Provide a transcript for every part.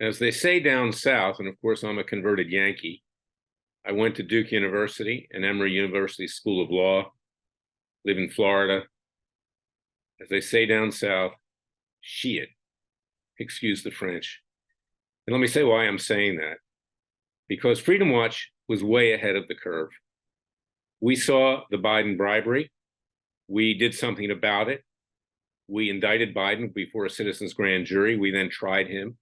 As they say down south, and of course I'm a converted Yankee, I went to Duke University and Emory University School of Law, live in Florida. As they say down south, Sheeeet, excuse the French. And let me say why I'm saying that. Because Freedom Watch was way ahead of the curve. We saw the Biden bribery. We did something about it. We indicted Biden before a citizen's grand jury. We then tried him.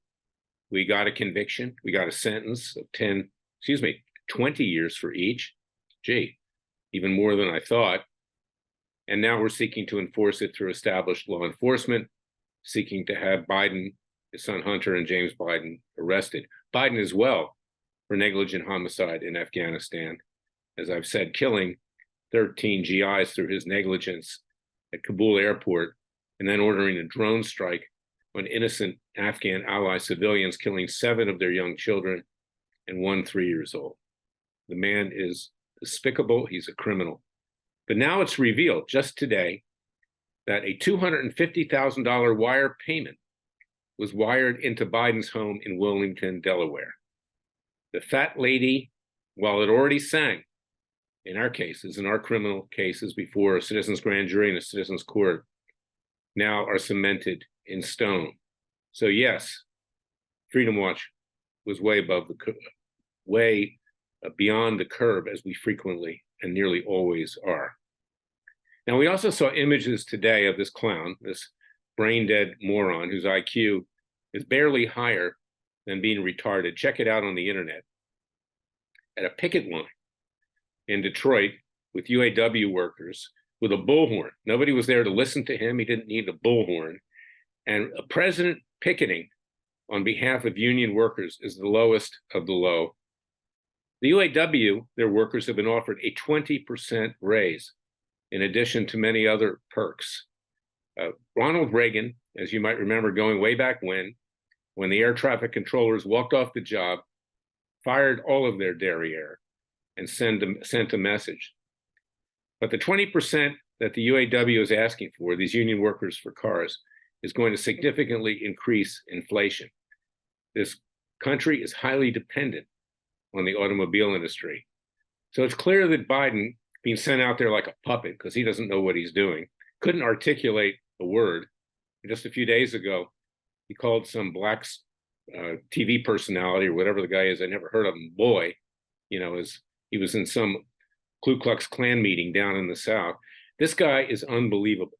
We got a conviction. We got a sentence of 20 years for each. Gee, even more than I thought. And now we're seeking to enforce it through established law enforcement, seeking to have Biden, his son Hunter, and James Biden arrested. Biden as well for negligent homicide in Afghanistan. As I've said, killing 13 GIs through his negligence at Kabul airport, and then ordering a drone strike on innocent Afghan ally civilians, killing 7 of their young children and 1 3-year old. The man is despicable. He's a criminal. But now it's revealed just today that a $250,000 wire payment was wired into Biden's home in Wilmington, Delaware. The fat lady, while it already sang in our cases, in our criminal cases before a citizen's grand jury and a citizen's court, now are cemented in stone. So yes, Freedom Watch was way beyond the curve, as we frequently and nearly always are. Now, we also saw images today of this clown, this brain-dead moron whose IQ is barely higher than being retarded. Check it out on the internet. At a picket line in Detroit with UAW workers with a bullhorn. Nobody was there to listen to him. He didn't need a bullhorn. And a president picketing on behalf of union workers is the lowest of the low. The UAW, their workers, have been offered a 20% raise, in addition to many other perks. Ronald Reagan, as you might remember, going way back when the air traffic controllers walked off the job, fired all of their derriere and sent a message. But the 20% that the UAW is asking for, these union workers for cars, is going to significantly increase inflation. This country is highly dependent on the automobile industry. So it's clear that Biden, being sent out there like a puppet because he doesn't know what he's doing, couldn't articulate a word. Just a few days ago, he called some black TV personality or whatever the guy is, I never heard of him, boy, as he was in some Ku Klux Klan meeting down in the South. This guy is unbelievable.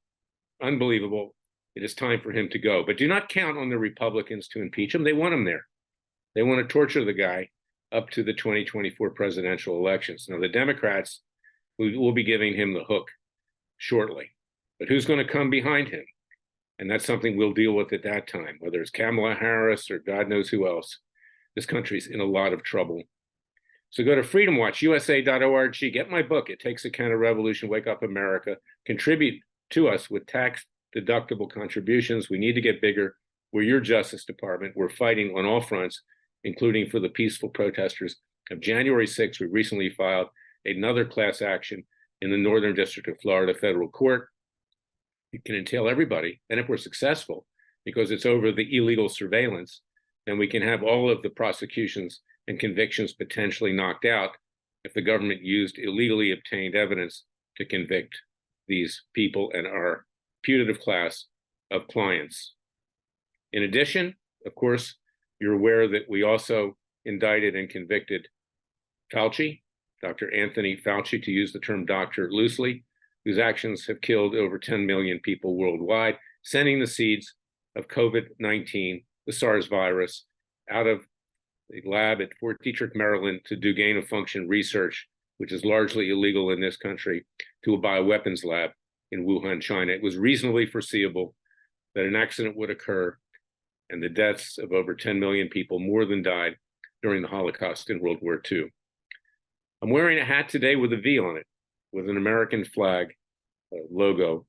Unbelievable. It is time for him to go. But do not count on the Republicans to impeach him. They want him there. They want to torture the guy up to the 2024 presidential elections. Now, the Democrats will be giving him the hook shortly. But who's going to come behind him? And that's something we'll deal with at that time, whether it's Kamala Harris or God knows who else. This country's in a lot of trouble. So go to freedomwatchusa.org. Get my book, It Takes a Counter-Revolution, Wake Up America. Contribute to us with tax-deductible contributions. We need to get bigger. We're your Justice Department. We're fighting on all fronts, including for the peaceful protesters of January 6th. We recently filed another class action in the Northern District of Florida Federal Court. It can entail everybody. And if we're successful, because it's over the illegal surveillance, then we can have all of the prosecutions and convictions potentially knocked out if the government used illegally obtained evidence to convict these people and our putative class of clients. In addition, of course, you're aware that we also indicted and convicted Fauci, Dr. Anthony Fauci, to use the term doctor loosely, whose actions have killed over 10 million people worldwide, sending the seeds of COVID-19, the SARS virus, out of the lab at Fort Detrick, Maryland, to do gain-of-function research, which is largely illegal in this country, to a bioweapons lab in Wuhan, China. It was reasonably foreseeable that an accident would occur, and the deaths of over 10 million people more than died during the Holocaust in World War II. I'm wearing a hat today with a V on it, with an American flag logo,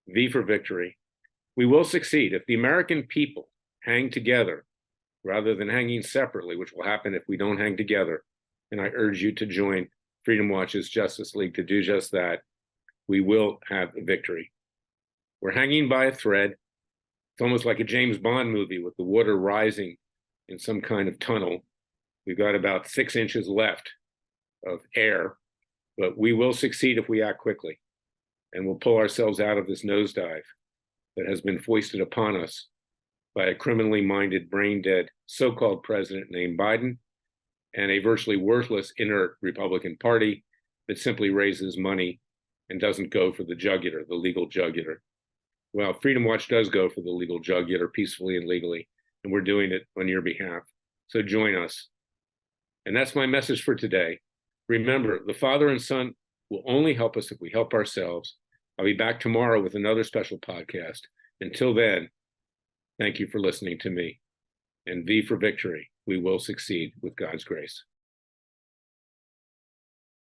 V for victory. We will succeed if the American people hang together rather than hanging separately, which will happen if we don't hang together. And I urge you to join Freedom Watch's Justice League to do just that. We will have a victory. We're hanging by a thread. It's almost like a James Bond movie with the water rising in some kind of tunnel. We've got about 6 inches left of air, but we will succeed if we act quickly, and we'll pull ourselves out of this nosedive that has been foisted upon us by a criminally minded, brain-dead so-called president named Biden and a virtually worthless, inert Republican Party that simply raises money and doesn't go for the jugular, the legal jugular. Well, Freedom Watch does go for the legal jugular peacefully and legally, and we're doing it on your behalf. So join us. And that's my message for today. Remember, the Father and Son will only help us if we help ourselves. I'll be back tomorrow with another special podcast. Until then, thank you for listening to me. And V for victory. We will succeed with God's grace.